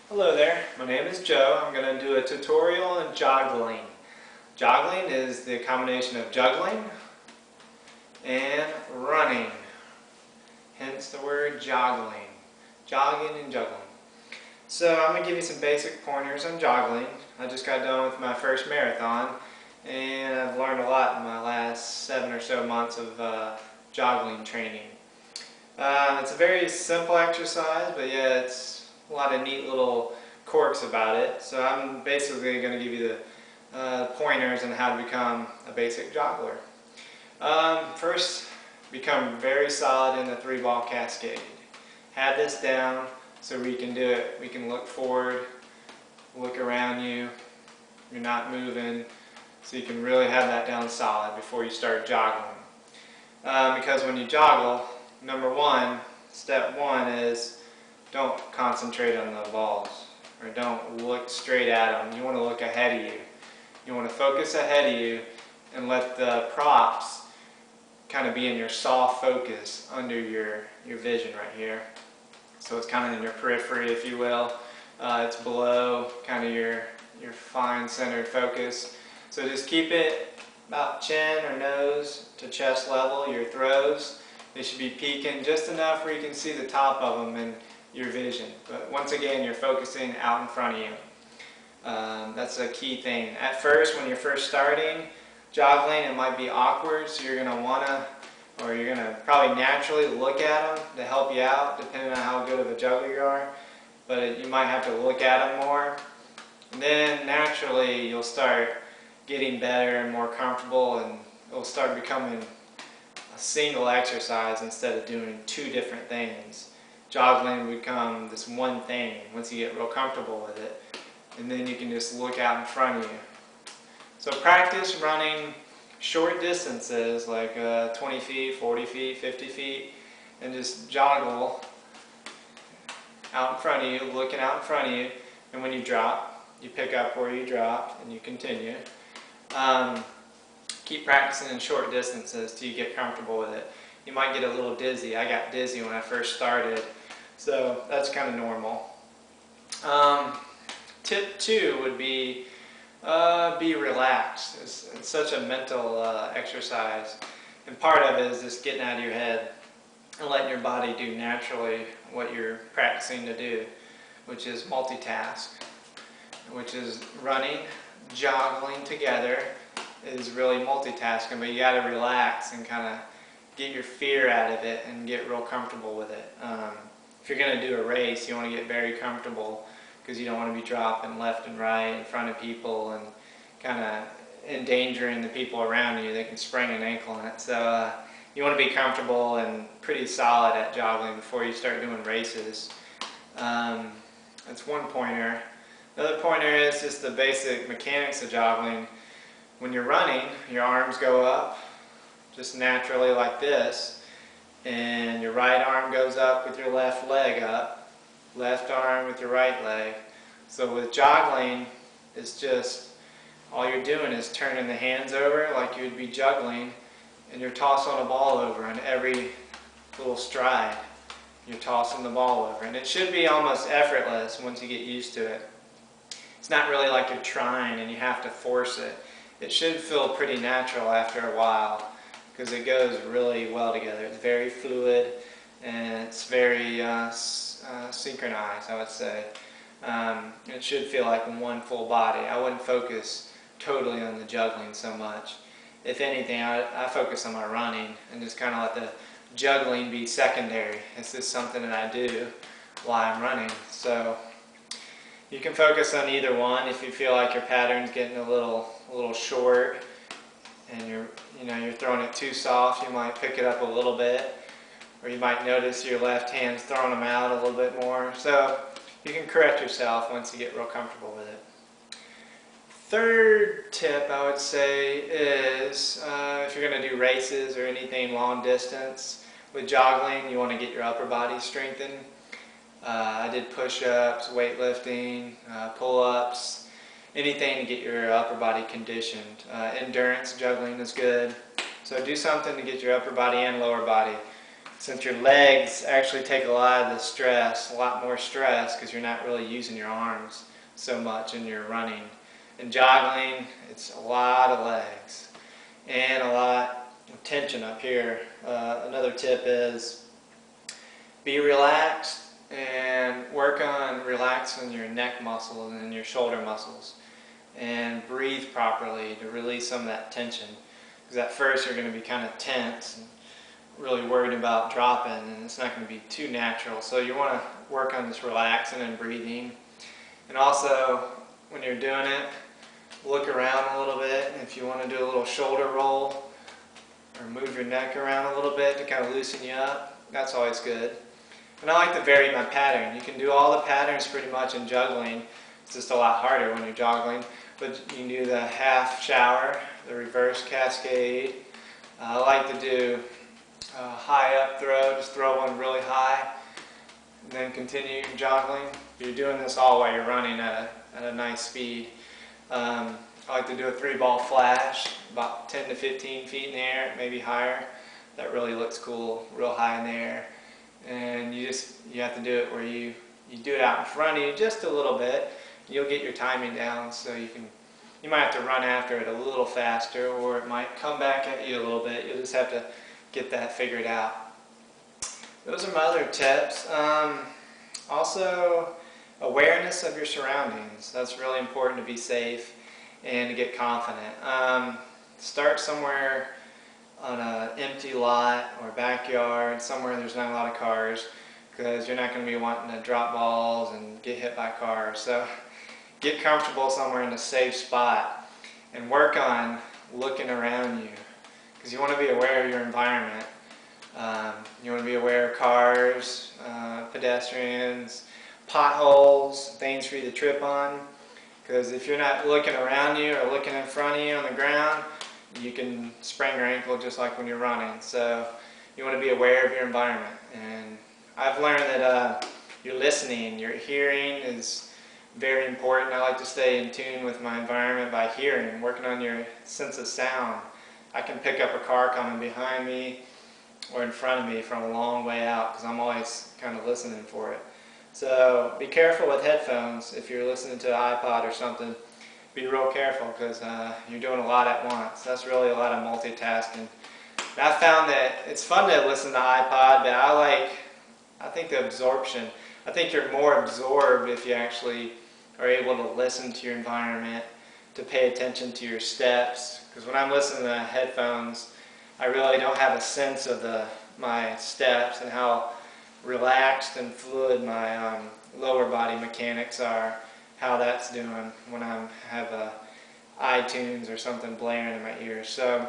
Hello there, my name is Joe. I'm going to do a tutorial on joggling. Joggling is the combination of juggling and running, hence the word joggling. Jogging and juggling. So I'm going to give you some basic pointers on joggling. I just got done with my first marathon and I've learned a lot in my last 7 or so months of joggling training. It's a very simple exercise, but yeah, it's a lot of neat little quirks about it. So I'm basically going to give you the pointers on how to become a basic joggler. First, become very solid in the 3-ball cascade. Have this down so we can do it. We can look forward, look around you, you're not moving, so you can really have that down solid before you start joggling. Because when you joggle, step one is don't concentrate on the balls, or don't look straight at them. You want to look ahead of you. You want to focus ahead of you and let the props kind of be in your soft focus under your vision right here. So it's kind of in your periphery, if you will. It's below kind of your fine centered focus. So just keep it about chin or nose to chest level. Your throws, they should be peaking just enough where you can see the top of them in your vision. But once again, you're focusing out in front of you. That's a key thing. At first, when you're first starting joggling, it might be awkward, so you're going to want to, or you're going to probably naturally look at them to help you out, depending on how good of a juggler you are. But you might have to look at them more. And then naturally, you'll start getting better and more comfortable, and it'll start becoming a single exercise instead of doing two different things. Joggling will become this one thing once you get real comfortable with it, and then you can just look out in front of you. So practice running short distances like 20 feet, 40 feet, 50 feet, and just joggle out in front of you, looking out in front of you, and when you drop, you pick up where you dropped and you continue. Keep practicing in short distances till you get comfortable with it. You might get a little dizzy. I got dizzy when I first started, so that's kind of normal. Tip 2 would be relaxed. It's such a mental exercise, and part of it is just getting out of your head and letting your body do naturally what you're practicing to do, which is multitask, which is running, joggling together is really multitasking, but you got to relax and kind of get your fear out of it and get real comfortable with it. If you're going to do a race, you want to get very comfortable because you don't want to be dropping left and right in front of people and kind of endangering the people around you. They can sprain an ankle on it. So you want to be comfortable and pretty solid at joggling before you start doing races. That's one pointer. Another pointer is just the basic mechanics of joggling. When you're running, your arms go up just naturally like this, and your right arm goes up with your left leg up, left arm with your right leg. So with joggling, it's just all you're doing is turning the hands over like you would be juggling, and you're tossing a ball over on every little stride. You're tossing the ball over, and it should be almost effortless once you get used to it. It's not really like you're trying and you have to force it. It should feel pretty natural after a while because it goes really well together. It's very fluid and it's very synchronized, I would say. It should feel like one full body. I wouldn't focus totally on the juggling so much. If anything, I focus on my running and just kind of let the juggling be secondary. It's just something that I do while I'm running. So you can focus on either one. If you feel like your pattern's getting a little short and you're throwing it too soft, you might pick it up a little bit, or you might notice your left hand's throwing them out a little bit more. So you can correct yourself once you get real comfortable with it. Third tip I would say is if you're going to do races or anything long distance with joggling, you want to get your upper body strengthened. I did push-ups, weightlifting, pull-ups, anything to get your upper body conditioned. Endurance juggling is good. So do something to get your upper body and lower body since your legs actually take a lot of the stress, a lot more stress because you're not really using your arms so much in your running. In joggling, it's a lot of legs and a lot of tension up here. Another tip is be relaxed and work on relaxing your neck muscles and your shoulder muscles, and breathe properly to release some of that tension, because at first you're going to be kind of tense and really worried about dropping, and it's not going to be too natural. So you want to work on just relaxing and breathing. And also, when you're doing it, look around a little bit. If you want to do a little shoulder roll or move your neck around a little bit to kind of loosen you up, that's always good. And I like to vary my pattern. You can do all the patterns pretty much in juggling. It's just a lot harder when you're joggling. But you can do the half shower, the reverse cascade. I like to do a high up throw, just throw one really high, and then continue joggling. You're doing this all while you're running at a nice speed. I like to do a 3-ball flash, about 10 to 15 feet in the air, maybe higher. That really looks cool, real high in the air. And you have to do it where you do it out in front of you just a little bit. You'll get your timing down, so you might have to run after it a little faster, or it might come back at you a little bit. You'll just have to get that figured out. Those are my other tips. Also, awareness of your surroundings. That's really important to be safe and to get confident. Start somewhere on an empty lot or backyard, somewhere there's not a lot of cars, because you're not going to be wanting to drop balls and get hit by cars. So get comfortable somewhere in a safe spot and work on looking around you, because you want to be aware of your environment. You want to be aware of cars, pedestrians, potholes, things for you to trip on, because if you're not looking around you or looking in front of you on the ground, you can sprain your ankle just like when you're running. So you want to be aware of your environment. And I've learned that your listening, your hearing is very important. I like to stay in tune with my environment by hearing, working on your sense of sound. I can pick up a car coming behind me or in front of me from a long way out, because I'm always kind of listening for it. So be careful with headphones. If you're listening to an iPod or something, be real careful, because you're doing a lot at once. That's really a lot of multitasking. And I found that it's fun to listen to iPod, but I think the absorption, I think you're more absorbed if you actually are able to listen to your environment, to pay attention to your steps. Because when I'm listening to headphones, I really don't have a sense of my steps and how relaxed and fluid my lower body mechanics are, how that's doing when I have iTunes or something blaring in my ears. So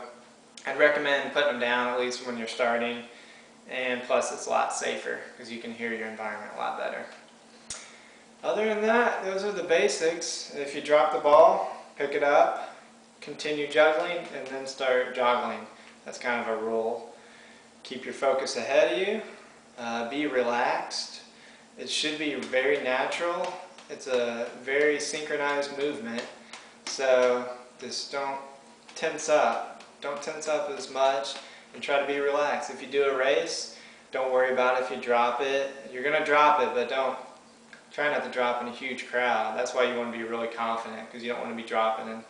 I'd recommend putting them down at least when you're starting, and plus it's a lot safer because you can hear your environment a lot better. Other than that, those are the basics. If you drop the ball, pick it up, continue juggling, and then start joggling. That's kind of a rule. Keep your focus ahead of you. Be relaxed. It should be very natural. It's a very synchronized movement, so just don't tense up. Don't tense up as much, and try to be relaxed. If you do a race, don't worry about if you drop it. You're going to drop it, but try not to drop in a huge crowd. That's why you want to be really confident, because you don't want to be dropping and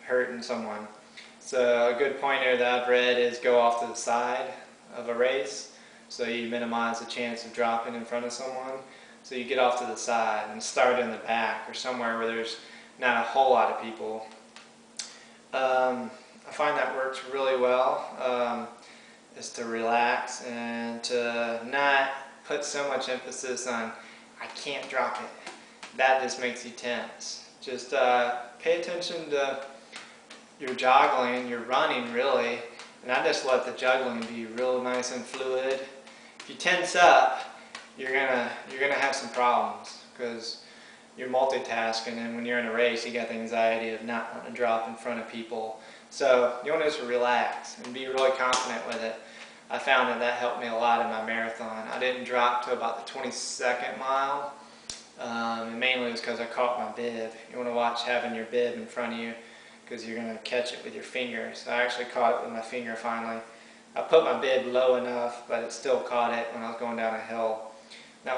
hurting someone. So a good pointer that I've read is go off to the side of a race, so you minimize the chance of dropping in front of someone. So you get off to the side and start in the back or somewhere where there's not a whole lot of people. I find that works really well, is to relax and to not put so much emphasis on I can't drop it. That just makes you tense. Just pay attention to your joggling, your running really, and I just let the juggling be real nice and fluid. If you tense up, you're gonna have some problems, because you're multitasking, and when you're in a race, you got the anxiety of not wanting to drop in front of people. So you want to just relax and be really confident with it. I found that helped me a lot in my marathon. I didn't drop to about the 22nd mile, and mainly it was because I caught my bib. You want to watch having your bib in front of you, because you're going to catch it with your fingers. I actually caught it with my finger finally, I put my bib low enough, but it still caught it when I was going down a hill.